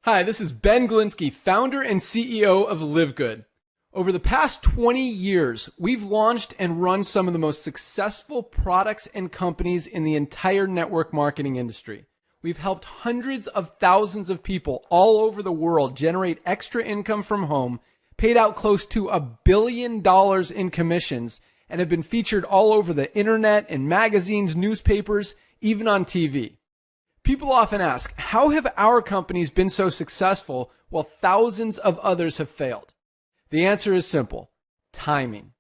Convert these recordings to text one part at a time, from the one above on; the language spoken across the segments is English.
Hi, this is Ben Glinsky, founder and CEO of LiveGood. Over the past 20 years, we've launched and run some of the most successful products and companies in the entire network marketing industry. We've helped hundreds of thousands of people all over the world generate extra income from home, paid out close to $1 billion in commissions, and have been featured all over the internet, in magazines, newspapers, even on TV. People often ask, how have our companies been so successful while thousands of others have failed? The answer is simple: timing.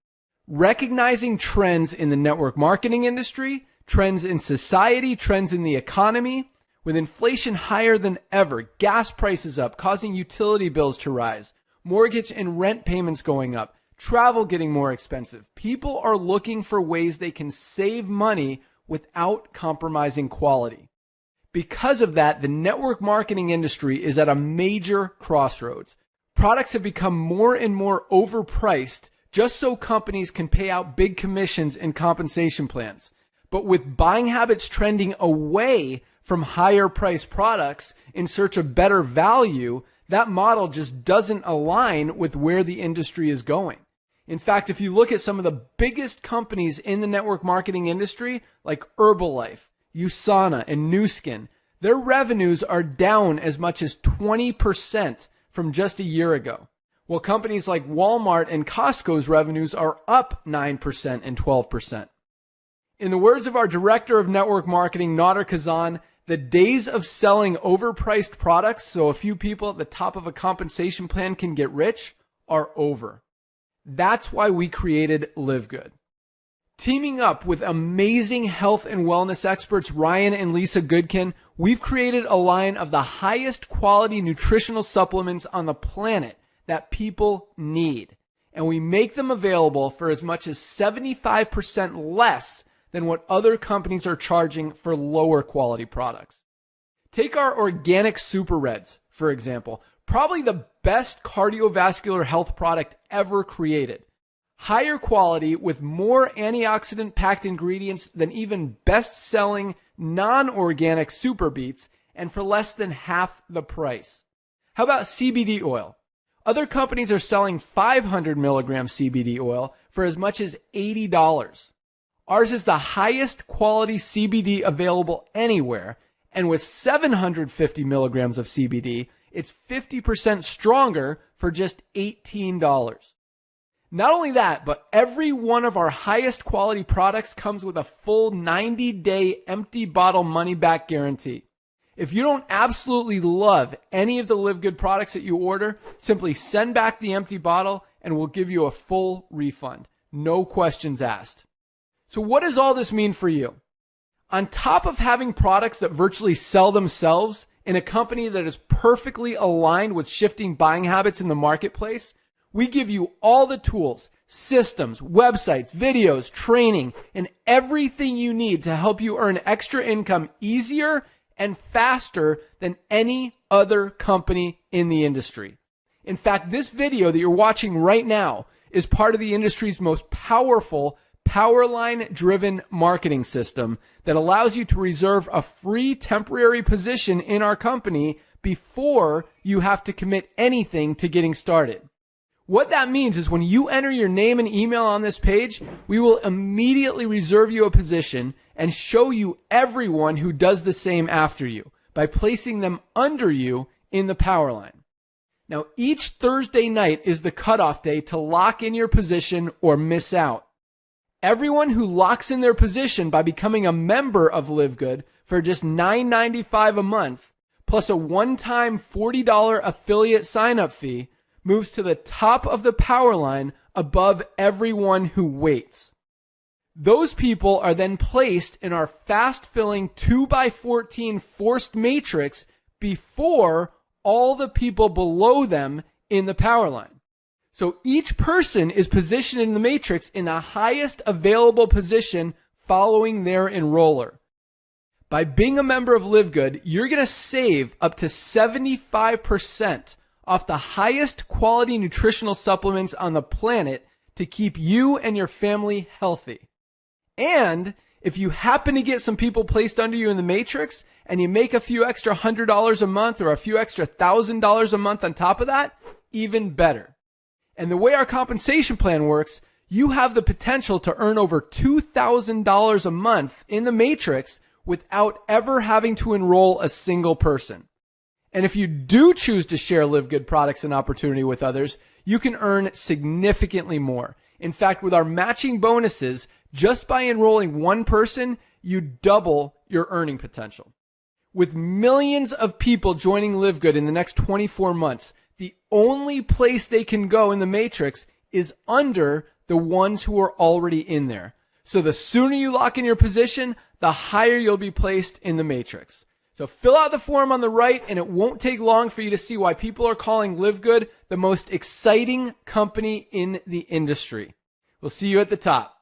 Recognizing trends in the network marketing industry, trends in society, trends in the economy. With inflation higher than ever, gas prices up, causing utility bills to rise, mortgage and rent payments going up, travel getting more expensive. People are looking for ways they can save money without compromising quality. Because of that, the network marketing industry is at a major crossroads. Products have become more and more overpriced just so companies can pay out big commissions and compensation plans. But with buying habits trending away from higher priced products in search of better value, that model just doesn't align with where the industry is going. In fact, if you look at some of the biggest companies in the network marketing industry, like Herbalife, USANA, and Nu Skin, their revenues are down as much as 20% from just a year ago, while companies like Walmart and Costco's revenues are up 9% and 12%. In the words of our director of network marketing, Nader Kazan, the days of selling overpriced products so a few people at the top of a compensation plan can get rich are over. That's why we created LiveGood. Teaming up with amazing health and wellness experts Ryan and Lisa Goodkin, we've created a line of the highest quality nutritional supplements on the planet that people need. And we make them available for as much as 75% less than what other companies are charging for lower quality products. Take our organic Super Reds, for example, probably the best cardiovascular health product ever created. Higher quality with more antioxidant-packed ingredients than even best-selling non-organic Super Beets, and for less than half the price. How about CBD oil? Other companies are selling 500 milligram CBD oil for as much as $80. Ours is the highest quality CBD available anywhere, and with 750 milligrams of CBD, it's 50% stronger for just $18. Not only that, but every one of our highest quality products comes with a full 90-day empty bottle money-back guarantee. If you don't absolutely love any of the LiveGood products that you order, simply send back the empty bottle and we'll give you a full refund. No questions asked. So what does all this mean for you? On top of having products that virtually sell themselves in a company that is perfectly aligned with shifting buying habits in the marketplace, we give you all the tools, systems, websites, videos, training, and everything you need to help you earn extra income easier and faster than any other company in the industry. In fact, this video that you're watching right now is part of the industry's most powerful Powerline-driven marketing system that allows you to reserve a free temporary position in our company before you have to commit anything to getting started. What that means is when you enter your name and email on this page, we will immediately reserve you a position and show you everyone who does the same after you by placing them under you in the power line. Now, each Thursday night is the cutoff day to lock in your position or miss out. Everyone who locks in their position by becoming a member of LiveGood for just $9.95 a month, plus a one-time $40 affiliate sign-up fee, moves to the top of the power line above everyone who waits. Those people are then placed in our fast-filling 2x14 forced matrix before all the people below them in the power line. So each person is positioned in the matrix in the highest available position following their enroller. By being a member of LiveGood, you're going to save up to 75% off the highest quality nutritional supplements on the planet to keep you and your family healthy. And if you happen to get some people placed under you in the matrix and you make a few extra $100 a month or a few extra $1,000 a month on top of that, even better. And the way our compensation plan works, you have the potential to earn over $2,000 a month in the matrix without ever having to enroll a single person. And if you do choose to share LiveGood products and opportunity with others, you can earn significantly more. In fact, with our matching bonuses, just by enrolling one person, you double your earning potential. With millions of people joining LiveGood in the next 24 months, the only place they can go in the matrix is under the ones who are already in there. So the sooner you lock in your position, the higher you'll be placed in the matrix. So fill out the form on the right, and it won't take long for you to see why people are calling LiveGood the most exciting company in the industry. We'll see you at the top.